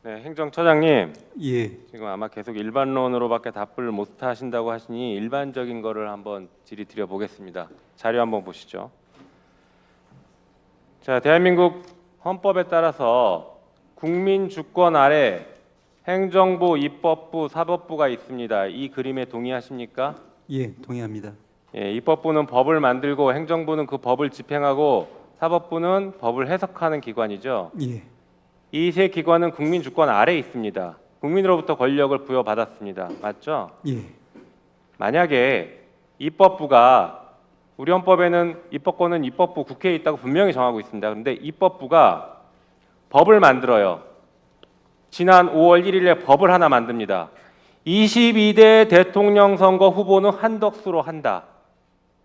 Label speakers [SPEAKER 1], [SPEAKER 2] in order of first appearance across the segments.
[SPEAKER 1] 네, 행정처장님.
[SPEAKER 2] 예,
[SPEAKER 1] 지금 아마 계속 일반론으로밖에 답을 못 하신다고 하시니 일반적인 거를 한번 질의 드려 보겠습니다. 자료 한번 보시죠. 자, 대한민국 헌법에 따라서 국민 주권 아래 행정부, 입법부, 사법부가 있습니다. 이 그림에 동의하십니까?
[SPEAKER 2] 예, 동의합니다.
[SPEAKER 1] 예, 입법부는 법을 만들고 행정부는 그 법을 집행하고 사법부는 법을 해석하는 기관이죠.
[SPEAKER 2] 예,
[SPEAKER 1] 이 세 기관은 국민 주권 아래에 있습니다. 국민으로부터 권력을 부여받았습니다. 맞죠?
[SPEAKER 2] 예,
[SPEAKER 1] 만약에 입법부가 우리 헌법에는 입법권은 입법부 국회에 있다고 분명히 정하고 있습니다. 그런데 입법부가 법을 만들어요. 지난 5월 1일에 법을 하나 만듭니다. 22대 대통령 선거 후보는 한덕수로 한다.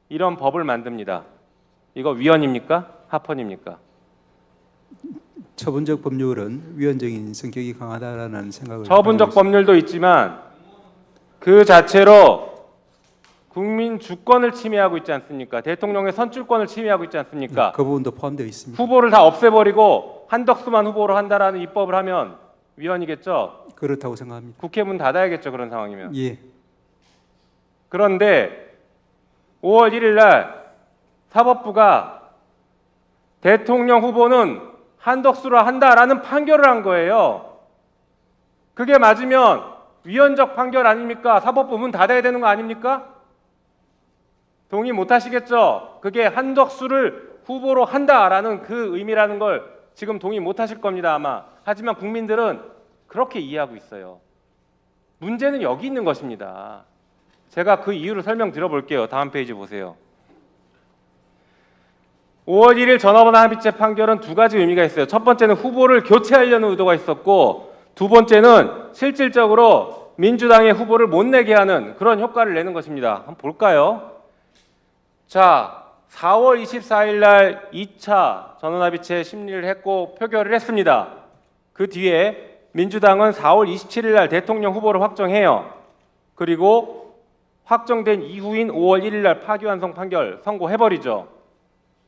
[SPEAKER 1] 이런 법을 만듭니다. 이거 위헌입니까? 합헌입니까?
[SPEAKER 2] 처분적 법률은 위헌적인 성격이 강하다라는 생각을
[SPEAKER 1] 처분적
[SPEAKER 2] 하고 있습니다.
[SPEAKER 1] 법률도 있지만 그 자체로 국민 주권을 침해하고 있지 않습니까? 대통령의 선출권을 침해하고 있지 않습니까?
[SPEAKER 2] 그 부분도 포함되어 있습니다.
[SPEAKER 1] 후보를 다 없애버리고 한덕수만 후보로 한다라는 입법을 하면 위헌이겠죠?
[SPEAKER 2] 그렇다고 생각합니다.
[SPEAKER 1] 국회 문 닫아야겠죠, 그런 상황이면.
[SPEAKER 2] 예,
[SPEAKER 1] 그런데 5월 1일 날 사법부가 대통령 후보는 한덕수로 한다라는 판결을 한 거예요. 그게 맞으면 위헌적 판결 아닙니까? 사법부 문 닫아야 되는 거 아닙니까? 동의 못 하시겠죠? 그게 한덕수를 후보로 한다라는 그 의미라는 걸 지금 동의 못 하실 겁니다, 아마. 하지만 국민들은 그렇게 이해하고 있어요. 문제는 여기 있는 것입니다. 제가 그 이유를 설명드려 볼게요. 다음 페이지 보세요. 5월 1일 전화번호 합의체 판결은 두 가지 의미가 있어요. 첫 번째는 후보를 교체하려는 의도가 있었고, 두 번째는 실질적으로 민주당의 후보를 못 내게 하는 그런 효과를 내는 것입니다. 한번 볼까요? 자, 4월 24일 날 2차 전원합의체 심리를 했고 표결을 했습니다. 그 뒤에 민주당은 4월 27일 날 대통령 후보를 확정해요. 그리고 확정된 이후인 5월 1일 날 파기환송 판결 선고해버리죠.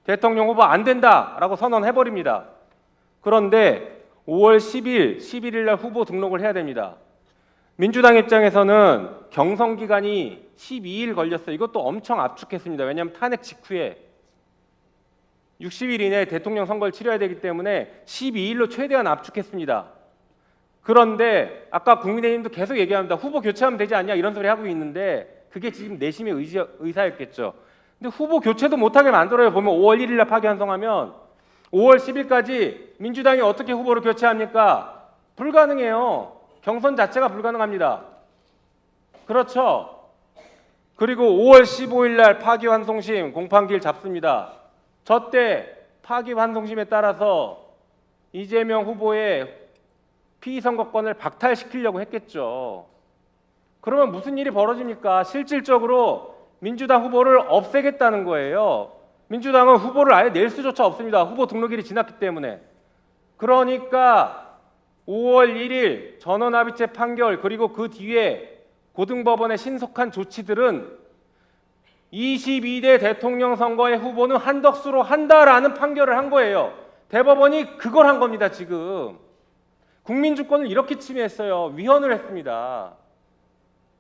[SPEAKER 1] 대통령 후보 안 된다라고 선언해버립니다. 그런데 5월 10일, 11일 날 후보 등록을 해야 됩니다. 민주당 입장에서는 경선 기간이 12일 걸렸어요. 이것도 엄청 압축했습니다. 왜냐하면 탄핵 직후에 60일 이내에 대통령 선거를 치러야 되기 때문에 12일로 최대한 압축했습니다. 그런데 아까 국민의힘도 계속 얘기합니다. 후보 교체하면 되지 않냐 이런 소리 하고 있는데 그게 지금 내심의 의사였겠죠. 근데 후보 교체도 못하게 만들어요. 보면 5월 1일 날 파기환송하면 5월 10일까지 민주당이 어떻게 후보를 교체합니까? 불가능해요. 경선 자체가 불가능합니다. 그렇죠? 그리고 5월 15일 날 파기환송심 공판기일 잡습니다. 저때 파기환송심에 따라서 이재명 후보의 피선거권을 박탈시키려고 했겠죠. 그러면 무슨 일이 벌어집니까? 실질적으로 민주당 후보를 없애겠다는 거예요. 민주당은 후보를 아예 낼 수조차 없습니다. 후보 등록일이 지났기 때문에. 그러니까 5월 1일 전원합의체 판결 그리고 그 뒤에 고등법원의 신속한 조치들은 22대 대통령 선거의 후보는 한덕수로 한다라는 판결을 한 거예요. 대법원이 그걸 한 겁니다. 지금 국민주권을 이렇게 침해했어요. 위헌을 했습니다.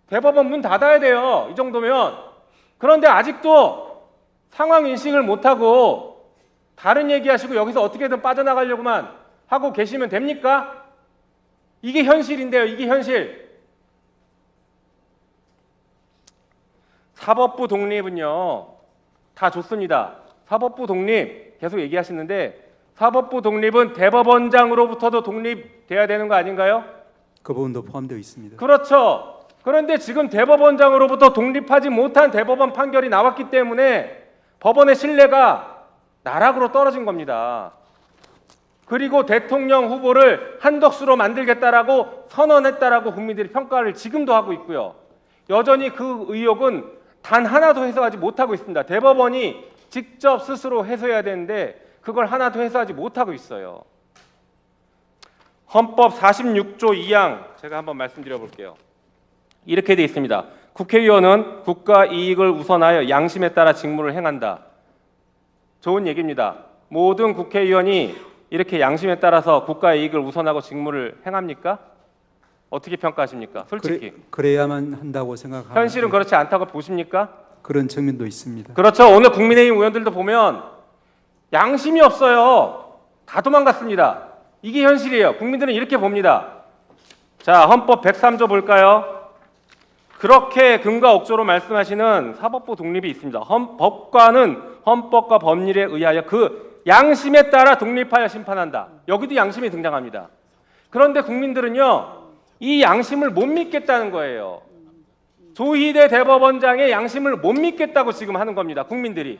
[SPEAKER 1] 대법원 문 닫아야 돼요. 이 정도면. 그런데 아직도 상황 인식을 못하고 다른 얘기하시고 여기서 어떻게든 빠져나가려고만 하고 계시면 됩니까? 이게 현실인데요. 이게 현실. 사법부 독립은요. 다 좋습니다. 사법부 독립 계속 얘기하시는데 사법부 독립은 대법원장으로부터도 독립돼야 되는 거 아닌가요?
[SPEAKER 2] 그 부분도 포함되어 있습니다.
[SPEAKER 1] 그렇죠. 그런데 지금 대법원장으로부터 독립하지 못한 대법원 판결이 나왔기 때문에 법원의 신뢰가 나락으로 떨어진 겁니다. 그리고 대통령 후보를 한덕수로 만들겠다라고 선언했다라고 국민들이 평가를 지금도 하고 있고요. 여전히 그 의혹은 단 하나도 해소하지 못하고 있습니다. 대법원이 직접 스스로 해소해야 되는데 그걸 하나도 해소하지 못하고 있어요. 헌법 46조 2항 제가 한번 말씀드려 볼게요. 이렇게 돼 있습니다. 국회의원은 국가 이익을 우선하여 양심에 따라 직무를 행한다. 좋은 얘기입니다. 모든 국회의원이 이렇게 양심에 따라서 국가의 이익을 우선하고 직무를 행합니까? 어떻게 평가하십니까? 솔직히.
[SPEAKER 2] 그래야만 한다고 생각합니다.
[SPEAKER 1] 현실은 그렇지 않다고 보십니까?
[SPEAKER 2] 그런 측면도 있습니다.
[SPEAKER 1] 그렇죠. 오늘 국민의힘 의원들도 보면 양심이 없어요. 다 도망갔습니다. 이게 현실이에요. 국민들은 이렇게 봅니다. 자, 헌법 103조 볼까요? 그렇게 금과 억조로 말씀하시는 사법부 독립이 있습니다. 법관은 헌법과 법률에 의하여 그 양심에 따라 독립하여 심판한다. 여기도 양심이 등장합니다. 그런데 국민들은요, 이 양심을 못 믿겠다는 거예요. 조희대 대법원장의 양심을 못 믿겠다고 지금 하는 겁니다. 국민들이.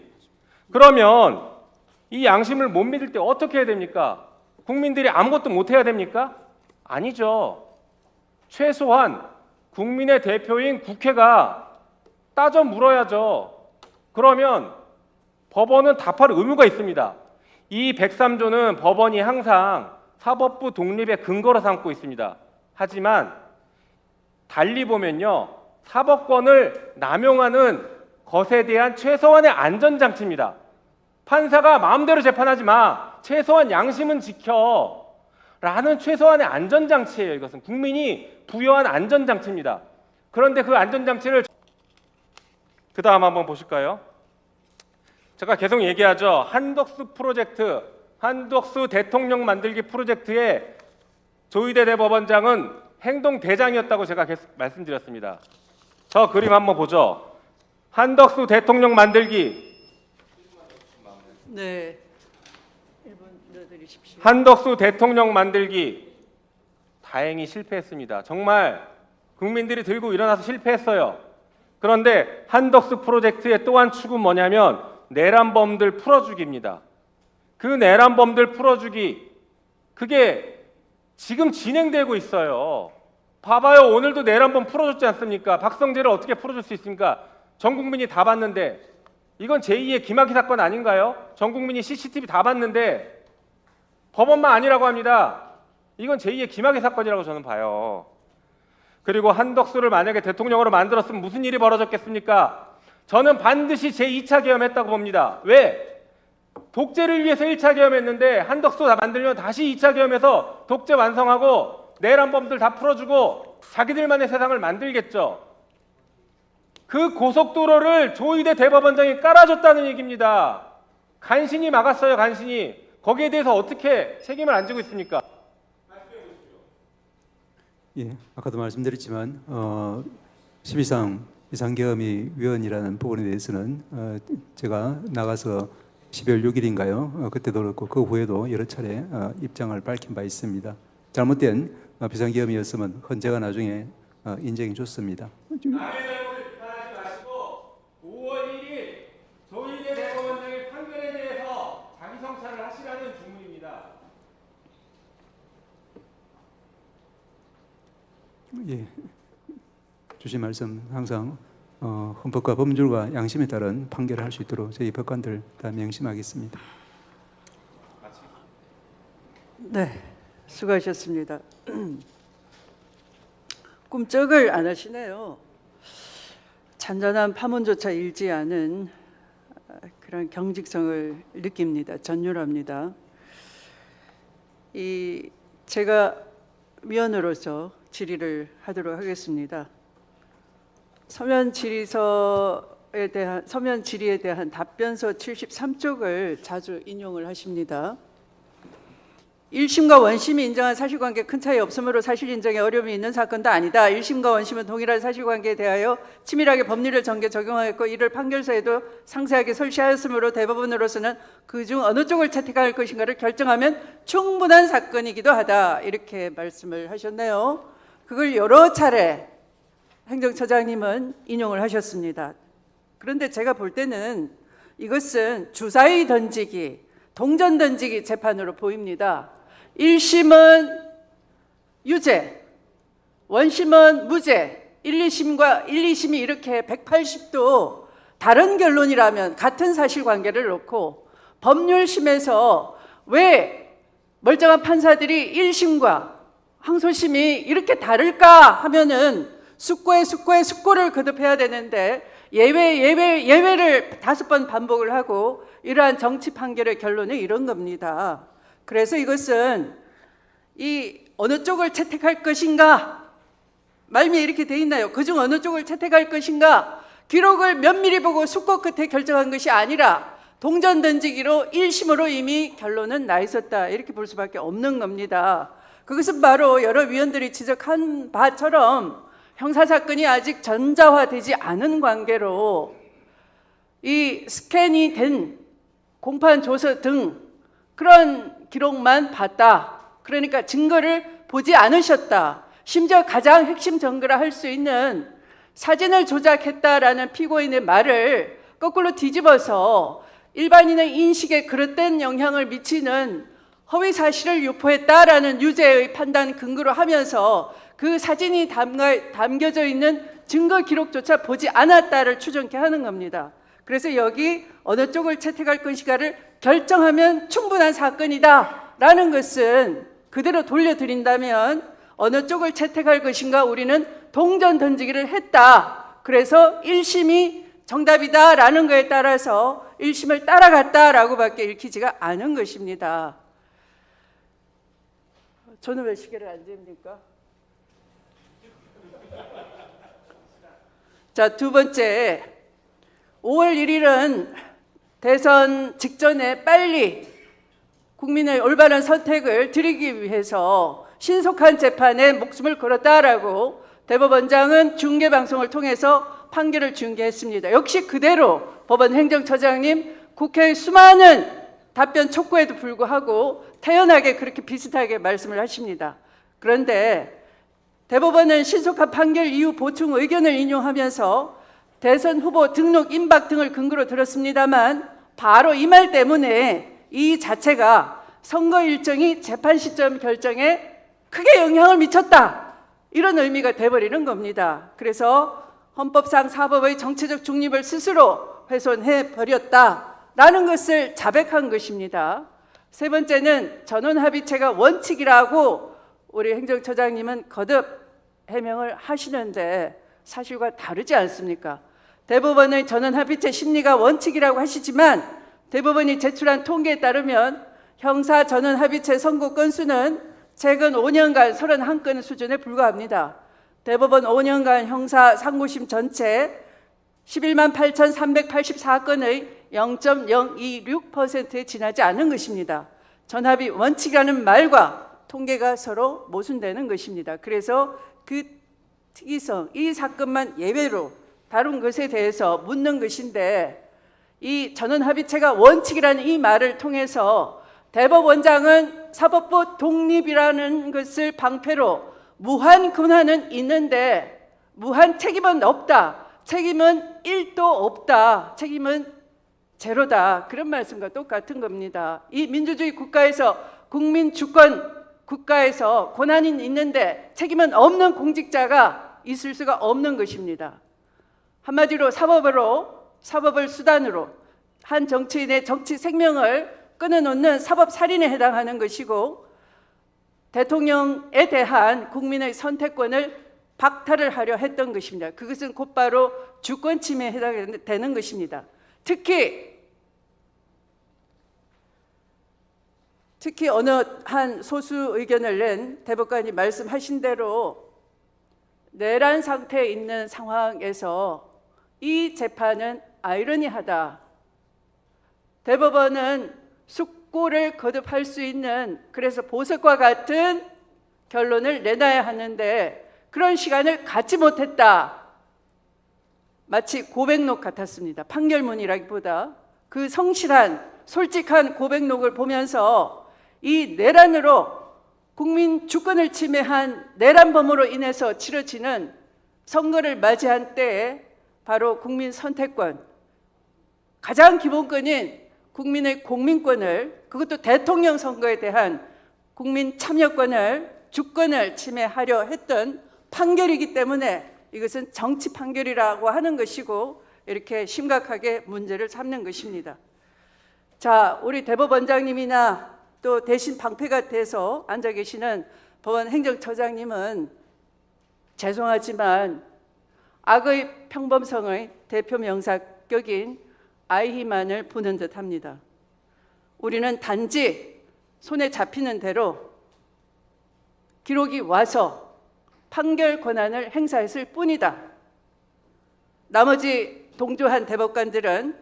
[SPEAKER 1] 그러면 이 양심을 못 믿을 때 어떻게 해야 됩니까? 국민들이 아무것도 못 해야 됩니까? 아니죠. 최소한 국민의 대표인 국회가 따져 물어야죠. 그러면 법원은 답할 의무가 있습니다. 이 103조는 법원이 항상 사법부 독립의 근거로 삼고 있습니다. 하지만 달리 보면요, 사법권을 남용하는 것에 대한 최소한의 안전장치입니다. 판사가 마음대로 재판하지 마, 최소한 양심은 지켜 라는 최소한의 안전장치예요. 이것은 국민이 부여한 안전장치입니다. 그런데 그 안전장치를 그 다음 한번 보실까요? 제가 계속 얘기하죠. 한덕수 프로젝트, 한덕수 대통령 만들기 프로젝트의 조희대 대법원장은 행동대장이었다고 제가 계속 말씀드렸습니다. 저 그림 한번 보죠. 한덕수 대통령 만들기.
[SPEAKER 3] 네. 1분 넣어드리십시오.
[SPEAKER 1] 한덕수 대통령 만들기. 다행히 실패했습니다. 정말 국민들이 들고 일어나서 실패했어요. 그런데 한덕수 프로젝트의 또 한 축은 뭐냐면 내란범들 풀어주기입니다. 그 내란범들 풀어주기, 그게 지금 진행되고 있어요. 봐봐요. 오늘도 내란범 풀어줬지 않습니까? 박성재를 어떻게 풀어줄 수 있습니까? 전 국민이 다 봤는데. 이건 제2의 김학의 사건 아닌가요? 전 국민이 CCTV 다 봤는데 법원만 아니라고 합니다. 이건 제2의 김학의 사건이라고 저는 봐요. 그리고 한덕수를 만약에 대통령으로 만들었으면 무슨 일이 벌어졌겠습니까? 저는 반드시 제2차 계엄했다고 봅니다. 왜? 독재를 위해서 1차 계엄했는데 한덕수 다 만들면 다시 2차 계엄해서 독재 완성하고 내란범들 다 풀어주고 자기들만의 세상을 만들겠죠. 그 고속도로를 조희대 대법원장이 깔아줬다는 얘기입니다. 간신히 막았어요. 간신히. 거기에 대해서 어떻게 책임을 안 지고 있습니까?
[SPEAKER 2] 예, 아까도 말씀드렸지만 12상 비상계엄의 위원이라는 부분에 대해서는 제가 나가서 12월 6일인가요? 그때도 그렇고 그 후에도 여러 차례 입장을 밝힌 바 있습니다. 잘못된 비상계엄이었으면 헌재가 나중에 인정해 줬습니다.
[SPEAKER 1] 남의 잘못을 비판하지 마시고 5월 1일 조희대 대법원장의 판결에 대해서 자기 성찰을 하시라는 주문입니다.
[SPEAKER 2] 예, 주신 말씀 항상 헌법과 법률과 양심에 따른 판결을 할 수 있도록 저희 법관들 다 명심하겠습니다.
[SPEAKER 3] 네, 수고하셨습니다. 꿈쩍을 안 하시네요. 잔잔한 파문조차 일지 않은 그런 경직성을 느낍니다. 전율합니다. 제가 위원으로서 질의를 하도록 하겠습니다. 서면 질의에 대한 답변서 73쪽을 자주 인용을 하십니다. 1심과 원심이 인정한 사실관계 큰 차이 없으므로 사실 인정에 어려움이 있는 사건도 아니다. 1심과 원심은 동일한 사실관계에 대하여 치밀하게 법률을 전개 적용하였고 이를 판결서에도 상세하게 설시하였으므로 대법원으로서는 그중 어느 쪽을 채택할 것인가를 결정하면 충분한 사건이기도 하다. 이렇게 말씀을 하셨네요. 그걸 여러 차례 행정처장님은 인용을 하셨습니다. 그런데 제가 볼 때는 이것은 주사위 던지기, 동전 던지기 재판으로 보입니다. 1심은 유죄, 원심은 무죄, 1, 2심이 이렇게 180도 다른 결론이라면 같은 사실관계를 놓고 법률심에서 왜 멀쩡한 판사들이 1심과 항소심이 이렇게 다를까 하면은 숙고를 거듭해야 되는데 예외를 5번 반복을 하고 이러한 정치 판결의 결론은 이런 겁니다. 그래서 이것은 이 어느 쪽을 채택할 것인가, 말미에 이렇게 돼 있나요? 그중 어느 쪽을 채택할 것인가, 기록을 면밀히 보고 숙고 끝에 결정한 것이 아니라 동전 던지기로 1심으로 이미 결론은 나 있었다, 이렇게 볼 수밖에 없는 겁니다. 그것은 바로 여러 위원들이 지적한 바처럼 형사사건이 아직 전자화되지 않은 관계로 이 스캔이 된 공판 조서 등 그런 기록만 봤다. 그러니까 증거를 보지 않으셨다. 심지어 가장 핵심 증거라 할 수 있는 사진을 조작했다라는 피고인의 말을 거꾸로 뒤집어서 일반인의 인식에 그릇된 영향을 미치는 허위 사실을 유포했다라는 유죄의 판단 근거로 하면서 그 사진이 담겨져 있는 증거 기록조차 보지 않았다를 추정케 하는 겁니다. 그래서 여기 어느 쪽을 채택할 것인가를 결정하면 충분한 사건이다 라는 것은 그대로 돌려드린다면 어느 쪽을 채택할 것인가, 우리는 동전 던지기를 했다. 그래서 1심이 정답이다 라는 거에 따라서 1심을 따라갔다라고 밖에 읽히지가 않은 것입니다. 저는 왜 시계를 안 잽니까? 자, 두 번째, 5월 1일은 대선 직전에 빨리 국민의 올바른 선택을 드리기 위해서 신속한 재판에 목숨을 걸었다라고 대법원장은 중계방송을 통해서 판결을 중계했습니다. 역시 그대로 법원 행정처장님 국회의 수많은 답변 촉구에도 불구하고 태연하게 그렇게 비슷하게 말씀을 하십니다. 그런데 대법원은 신속한 판결 이후 보충 의견을 인용하면서 대선 후보 등록 임박 등을 근거로 들었습니다만 바로 이 말 때문에 이 자체가 선거 일정이 재판 시점 결정에 크게 영향을 미쳤다, 이런 의미가 돼버리는 겁니다. 그래서 헌법상 사법의 정치적 중립을 스스로 훼손해 버렸다라는 것을 자백한 것입니다. 세 번째는 전원합의체가 원칙이라고 우리 행정처장님은 거듭 해명을 하시는데 사실과 다르지 않습니까? 대법원의 전원합의체 심리가 원칙이라고 하시지만 대법원이 제출한 통계에 따르면 형사 전원합의체 선고 건수는 최근 5년간 31건 수준에 불과합니다. 대법원 5년간 형사 상고심 전체 11만 8,384건의 0.026%에 지나지 않은 것입니다. 전합의 원칙이라는 말과 통계가 서로 모순되는 것입니다. 그래서 그 특이성, 이 사건만 예외로 다룬 것에 대해서 묻는 것인데, 이 전원합의체가 원칙이라는 이 말을 통해서 대법원장은 사법부 독립이라는 것을 방패로 무한 권한은 있는데 무한 책임은 없다, 책임은 1도 없다, 책임은 제로다, 그런 말씀과 똑같은 겁니다. 이 민주주의 국가에서 국민 주권 국가에서 권한이 있는데 책임은 없는 공직자가 있을 수가 없는 것입니다. 한마디로 사법을 수단으로 한 정치인의 정치 생명을 끊어놓는 사법 살인에 해당하는 것이고, 대통령에 대한 국민의 선택권을 박탈을 하려 했던 것입니다. 그것은 곧바로 주권 침해에 해당되는 것입니다. 특히 어느 한 소수 의견을 낸 대법관이 말씀하신 대로 내란 상태에 있는 상황에서 이 재판은 아이러니하다. 대법원은 숙고를 거듭할 수 있는, 그래서 보석과 같은 결론을 내놔야 하는데 그런 시간을 갖지 못했다. 마치 고백록 같았습니다. 판결문이라기보다 그 성실한 솔직한 고백록을 보면서 이 내란으로 국민 주권을 침해한 내란범으로 인해서 치러지는 선거를 맞이한 때에 바로 국민 선택권, 가장 기본권인 국민의 공민권을, 그것도 대통령 선거에 대한 국민 참여권을, 주권을 침해하려 했던 판결이기 때문에 이것은 정치 판결이라고 하는 것이고 이렇게 심각하게 문제를 삼는 것입니다. 자, 우리 대법원장님이나 또 대신 방패가 돼서 앉아 계시는 법원 행정처장님은 죄송하지만 악의 평범성의 대표 명사격인 아이히만을 부는 듯합니다. 우리는 단지 손에 잡히는 대로 기록이 와서 판결 권한을 행사했을 뿐이다. 나머지 동조한 대법관들은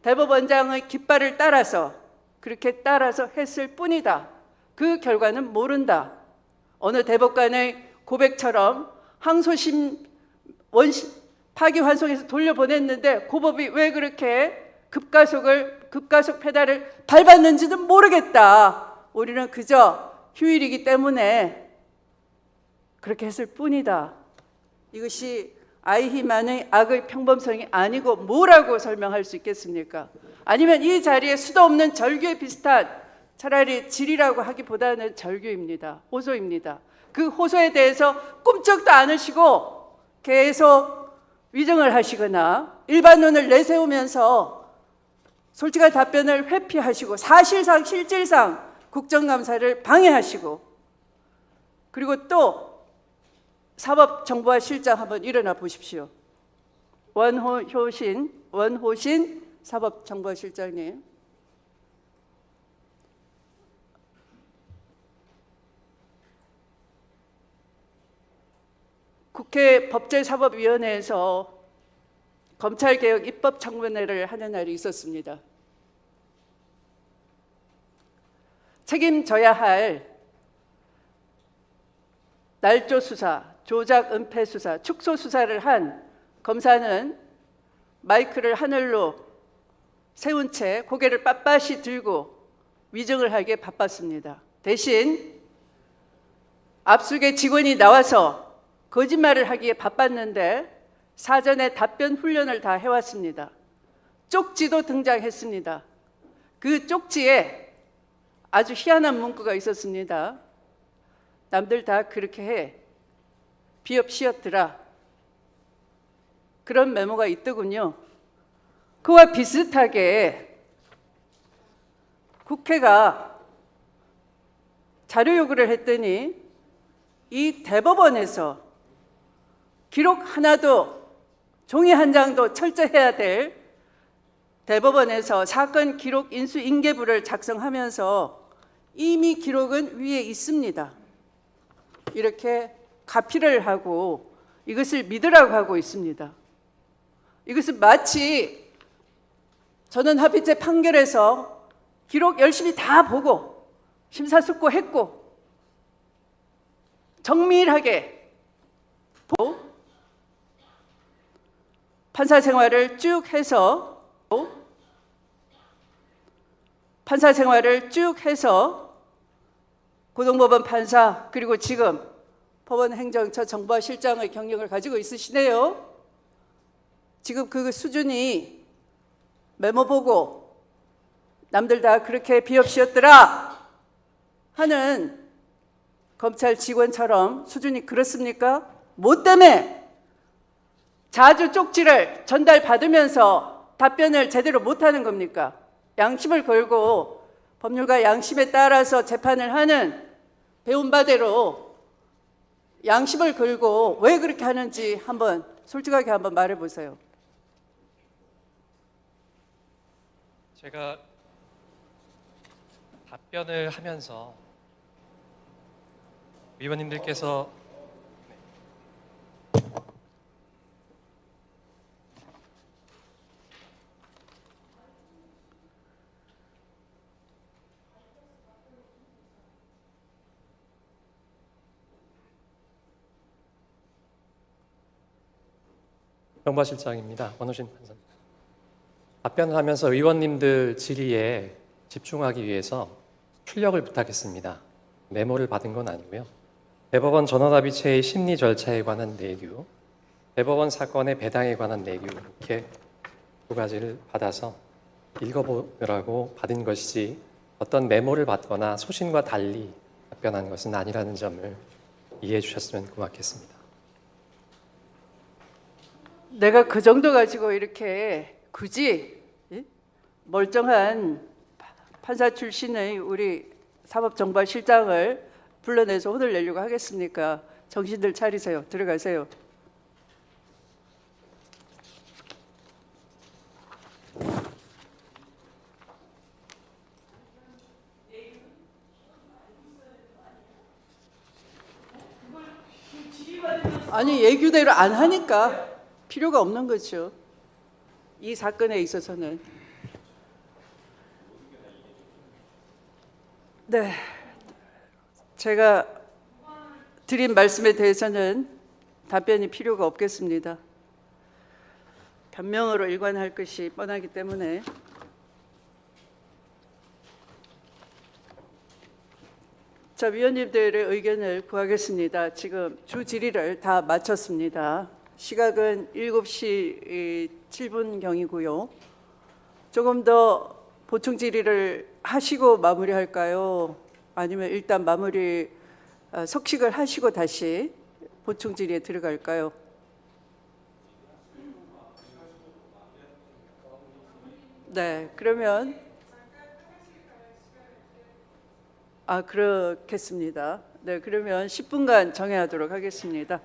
[SPEAKER 3] 대법원장의 깃발을 따라서 그렇게 따라서 했을 뿐이다. 그 결과는 모른다. 어느 대법관의 고백처럼 항소심 파기환송해서 돌려보냈는데 고법이 왜 그렇게 급가속 페달을 밟았는지는 모르겠다. 우리는 그저 휴일이기 때문에 그렇게 했을 뿐이다. 이것이 아이히만의 악의 평범성이 아니고 뭐라고 설명할 수 있겠습니까? 아니면 이 자리에 수도 없는 절규에 비슷한, 차라리 질이라고 하기보다는 절규입니다. 호소입니다. 그 호소에 대해서 꿈쩍도 않으시고 계속 위증을 하시거나 일반론을 내세우면서 솔직한 답변을 회피하시고 사실상 실질상 국정감사를 방해하시고, 그리고 또 사법정보화 실장 한번 일어나 보십시오. 원호신 사법정보화 실장님. 국회 법제사법위원회에서 검찰개혁 입법청문회를 하는 날이 있었습니다. 책임져야 할 날조 수사, 조작 은폐 수사, 축소 수사를 한 검사는 마이크를 하늘로 세운 채 고개를 빳빳이 들고 위증을 하기에 바빴습니다. 대신 압수계 직원이 나와서 거짓말을 하기에 바빴는데 사전에 답변 훈련을 다 해왔습니다. 쪽지도 등장했습니다. 그 쪽지에 아주 희한한 문구가 있었습니다. 남들 다 그렇게 해. 비읍시었더라. 그런 메모가 있더군요. 그와 비슷하게 국회가 자료 요구를 했더니 이 대법원에서 기록 하나도, 종이 한 장도 철저해야 될 대법원에서 사건 기록 인수 인계부를 작성하면서 이미 기록은 위에 있습니다. 이렇게 가피를 하고 이것을 믿으라고 하고 있습니다. 이것은 마치 전원합의체 판결에서 기록 열심히 다 보고 심사숙고했고 정밀하게 보고 판사 생활을 쭉 해서 고등법원 판사, 그리고 지금 법원행정처 정보화 실장의 경력을 가지고 있으시네요. 지금 그 수준이 메모 보고 남들 다 그렇게 비읍시었더라 하는 검찰 직원처럼 수준이 그렇습니까? 뭐 때문에 자주 쪽지를 전달받으면서 답변을 제대로 못하는 겁니까? 양심을 걸고 법률가 양심에 따라서 재판을 하는 배운 바대로 양심을 걸고 왜 그렇게 하는지 한번 솔직하게 한번 말해보세요.
[SPEAKER 4] 제가 답변을 하면서 위원님들께서 정보실장입니다. 원호신 판사입니다. 답변을 하면서 의원님들 질의에 집중하기 위해서 출력을 부탁했습니다. 메모를 받은 건 아니고요. 대법원 전원합의체의 심리 절차에 관한 내규, 대법원 사건의 배당에 관한 내규, 이렇게 두 가지를 받아서 읽어보라고 받은 것이지 어떤 메모를 받거나 소신과 달리 답변한 것은 아니라는 점을 이해해 주셨으면 고맙겠습니다.
[SPEAKER 3] 내가 그 정도 가지고 이렇게 굳이 멀쩡한 판사 출신의 우리 사법정보실장을 불러내서 혼을 내려고 하겠습니까? 정신들 차리세요. 들어가세요. 아니 예규대로 안 하니까 필요가 없는 거죠. 이 사건에 있어서는. 네, 제가 드린 말씀에 대해서는 답변이 필요가 없겠습니다. 변명으로 일관할 것이 뻔하기 때문에. 자, 위원님들의 의견을 구하겠습니다. 지금 주 질의를 다 마쳤습니다. 시각은 7시 7분경이고요. 조금 더 보충 질의를 하시고 마무리할까요? 아니면 일단 마무리 석식을 하시고 다시 보충 질의에 들어갈까요? 네, 그러면 그렇겠습니다. 네, 그러면 10분간 정해하도록 하겠습니다.